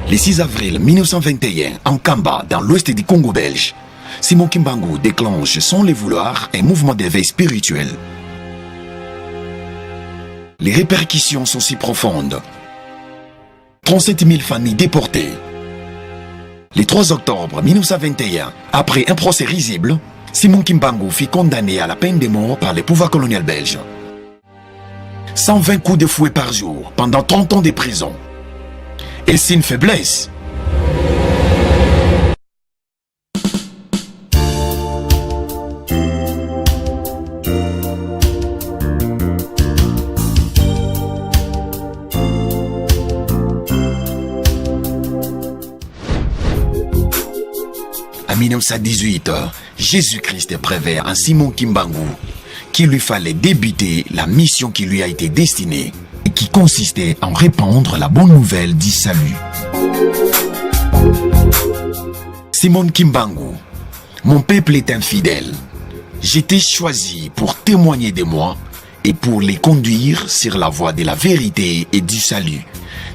Le 6 avril 1921, en Kamba, dans l'ouest du Congo belge, Simon Kimbangu déclenche sans le vouloir un mouvement d'éveil spirituel. Les répercussions sont si profondes. 37 000 familles déportées. Le 3 octobre 1921, après un procès risible, Simon Kimbangu fut condamné à la peine de mort par le pouvoir colonial belge. 120 coups de fouet par jour pendant 30 ans de prison. Est-ce une faiblesse? En 1918, Jésus-Christ prévient à Simon Kimbangu qu'il lui fallait débuter la mission qui lui a été destinée et qui consistait en répandre la bonne nouvelle du salut. Simon Kimbangu, mon peuple est infidèle. J'étais choisi pour témoigner de moi et pour les conduire sur la voie de la vérité et du salut.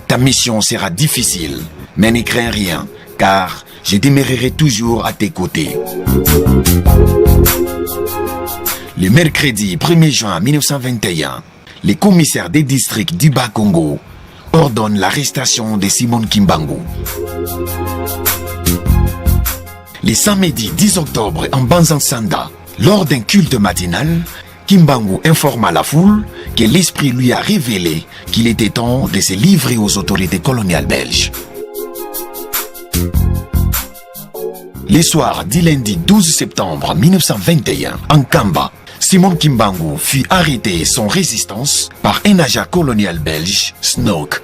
Ta mission sera difficile, mais ne crains rien, car je demeurerai toujours à tes côtés. Le mercredi 1er juin 1921, les commissaires des districts du Bas-Congo ordonnent l'arrestation de Simon Kimbangu. Le samedi 10 octobre en Banzansanda, lors d'un culte matinal, Kimbangu informa la foule que l'esprit lui a révélé qu'il était temps de se livrer aux autorités coloniales belges. Le soir du lundi 12 septembre 1921, en Kamba, Simon Kimbangu fut arrêté sans résistance par un agent colonial belge, Snook.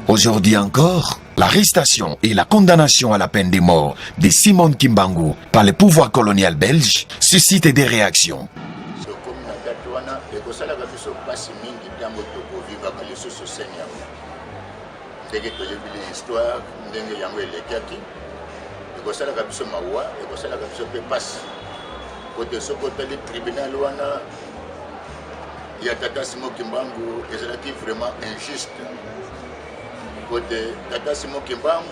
Aujourd'hui encore, l'arrestation et la condamnation à la peine de mort de Simon Kimbangu par le pouvoir colonial belge suscitent des réactions. Tata Simon Kimbangu est vraiment injuste. Tata Simon Kimbangu,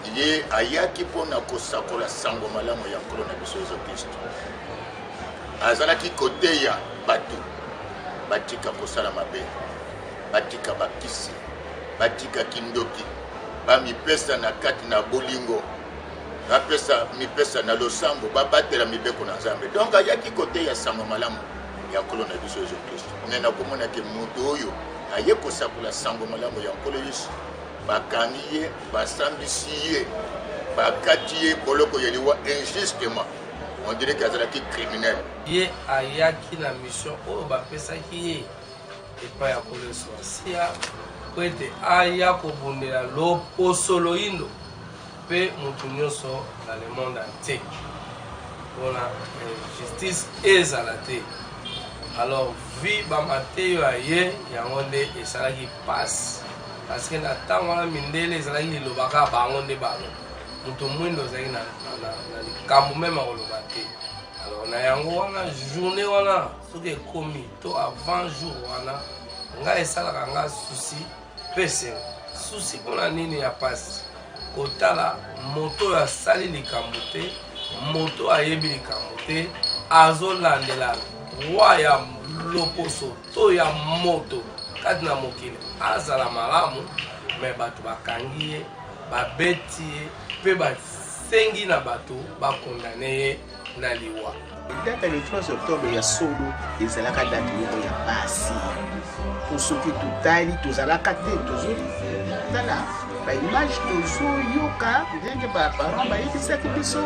il est ayaki pona kosakola sango malamu ya nkolo na biso Yesu Kristo. Azalaki kote ya batu, batika kosala mabe, batika bakisi, batika kindoki, bamipesa na kati na bolingo, mipesa na losambo, babatela mibeko na Nzambe. Donc ayaki kote ya sango malamu ya nkolo na biso Yesu Kristo. Nena komona ke mutu oyo aye kosakula sango malamu ya nkolo Yesu, bakangi ye, basambisi ye, bakati ye boloko yeliwa injustement. On dirait qu'il y a qui criminel. Ye ayaki la mission oyo bapesaki ye epai ya nkolo Soasia po ete aya kobundela loposo loyindo mpe mutu nyonso na le monde entier mpona justice ezala te. Alors vi bamateyo aye yango nde esalaki pasi parce que na ntango wana mindele ezalaki lilobaka bango nde bango mutu mwindo ozalaki na likambo meme akoloba te. Alors na yango wana journée wana soki ekomi to avant jour wana ngai esalaka nga susi mpe sengo susi mpona nini ya pasi kotala moto oyo asali likambo te, moto ayebi likambo te, azolandela roi ya loposo to ya moto kati na mokili azala malamu, me bato bakangi ye, babeti ye, mpe basengi na bato bakondane ye na liwa. Data le 3 octobre ya solo ezalaka date moko ya pasi. Soki tutali tozalaka te tozoli tala baimage tozoyoka ndenge baparent bayebisaki biso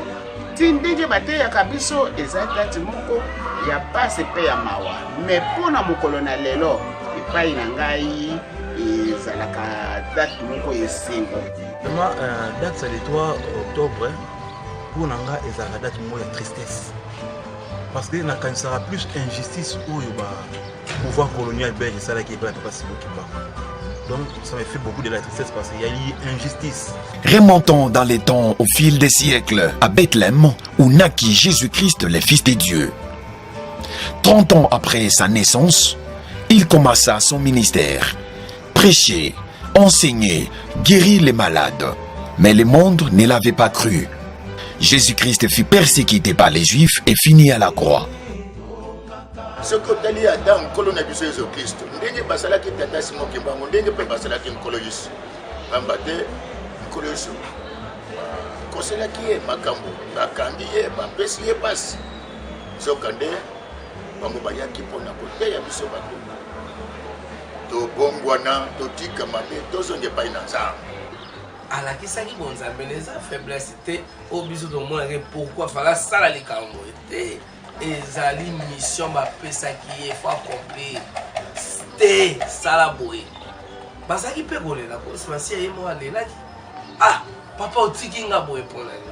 ti ndenge bateyaka biso eza date moko ya pasi mpe ya mawa. Me mpona mokolo na lelo epai na ngai ezalaka date moko esengo. Vraiment, date ça le 3 octobre, pour nanga ezalaka date moko ya tristesse. Parce que nakanisaka plus injustice oyo ba pouvoir colonial belge esalaki epai ya papa Simon Kimbangu. Donc ça me fait beaucoup de la tristesse parce qu'il y a eu injustice. Remontons dans les temps au fil des siècles à Bethléem où naquit Jésus-Christ, le Fils de Dieu. 30 ans après sa naissance, il commença son ministère. Prêcher, enseigner, guérir les malades. Mais le monde ne l'avait pas cru. Jésus-Christ fut persécuté par les Juifs et finit à la croix. Ce que tu as dit à Adam, colonne de Jésus-Christ, ndenge basalaki tata Simon Kimbangu, ndenge pe basalaki nkoloyis. Bambate nkoloyis. Koselaki ye makambo, bakangi ye, bapesi ye pasi. Sokande bango bayaki mpona koteya biso bato. Tobongwana, totika mabe, tozonge epai na Nzambe. alakisaki bonzambe eza faiblesse te oyo biso tomonake pourquoi fala sala likambo te ezali mission bapesaki ye fo accomplir te sala boye bazalaki mpe kolela kosimasi ya ye mo alelaki ah papa otiki nga boye mpona ye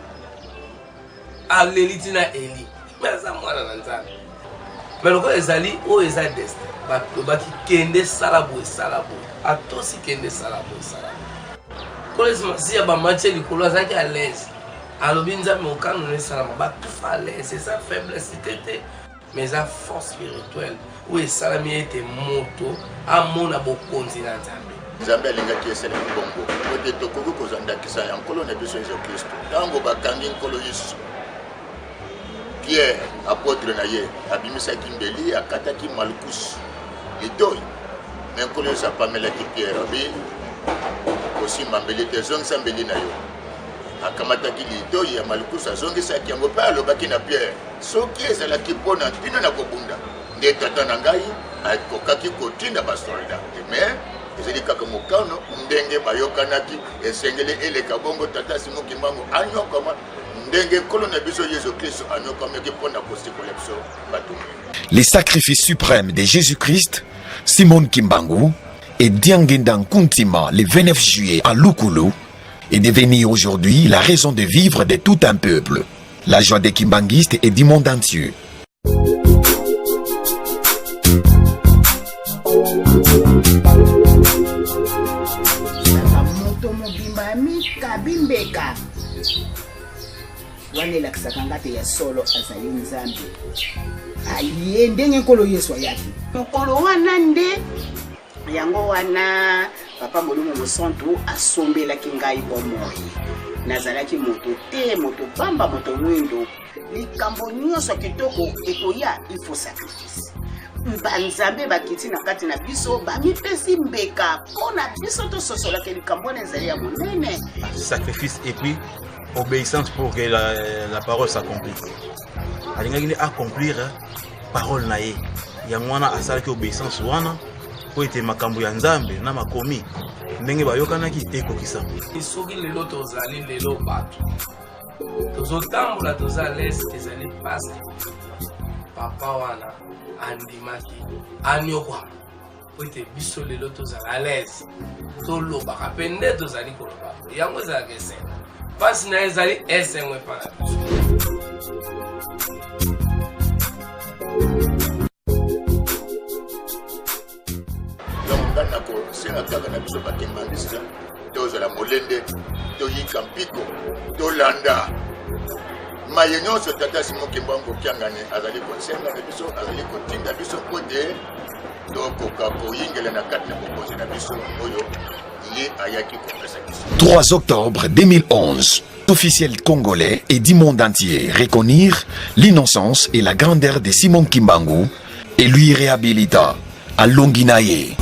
aleli ntina eli me aza mwana na nzambe me lokola ezali oyo eza destin balobaki kende sala boye atosi kende sala boye kolesimasi ya bamatch likolo azalaki à l'aise alobi nzambe okano nesalama batufa à l'aise eza faiblesse te mais eza force spirituelle oyo esalami ete moto amona bokonzi na nzambe nzambe alingaki esalaki bongo ote tokoki kozandakisa ya nkolo na biso yesu kristo ntango bakangi nkolo yesu pierre apôtre na ye abimisaki mbeli akataki malukusu litoyi me nkolo yesu apamelaki pierre abi kosimba mbeli te ezongisa mbeli na yo akamataki litoyi ya malukusu azongisaki yango mpe alobaki na pierre soki ezalaki mpona ntina na kobunda nde tata na ngai akokaki kotinda basoldat me ezali kaka mokano ndenge bayokanaki esengeli eleka bongo tata Simon Kimbangu anyokama ndenge nkolo na biso yesu kristo anyokamaki mpona kosikola biso bato. Les sacrifices suprêmes de Jésus-Christ, Simon Kimbangu et Diangendang Kuntima le 29 juillet à Lukulu est devenu aujourd'hui la raison de vivre de tout un peuple. La joie des Kimbanguistes et du monde entier. wanelakisaka ngate ya solo azali nzambe aye ndenge nkolo yesu ayaki mokolo wana nde yango wana papa molimo mosantu asombelaki ngai bomoi nazalaki moto te moto pamba moto mwindo likambo nyonso kitoko ekoya ifo sacrifice banzambe bakiti na kati na biso bamipesi mbeka mpona biso tososolaki likambo wana ezali ya monene sacrifice et puis obéissance pour que la parole s'accomplisse. Alingaki accomplir parole na ye. Yangwana asalaki obéissance wana po ete makambo ya nzambe na makomi ndenge bayokanaki ekokisa. Soki lelo tozali lelo bato. Tozotambola toza lese ezali pasi. Papa wana andimaki anyokwa. Po ete biso lelo tozala lese. Tolobaka pe nde tozali koloba. Yango ezalaka esene. Parce que ezali esengo epana biso. Donc ngana ko senga kaka na biso bakembangisa tozala molende toyika mpiko tolanda maye nyonso tata Simon Kimbangu kiangane azali kosenga na biso azali kotinda biso kote tokoka koyingela na kati na bokonzi na biso oyo 3 octobre 2011, officiels congolais et du monde entier reconnurent l'innocence et la grandeur de Simon Kimbangu et lui réhabilita à Longinaye.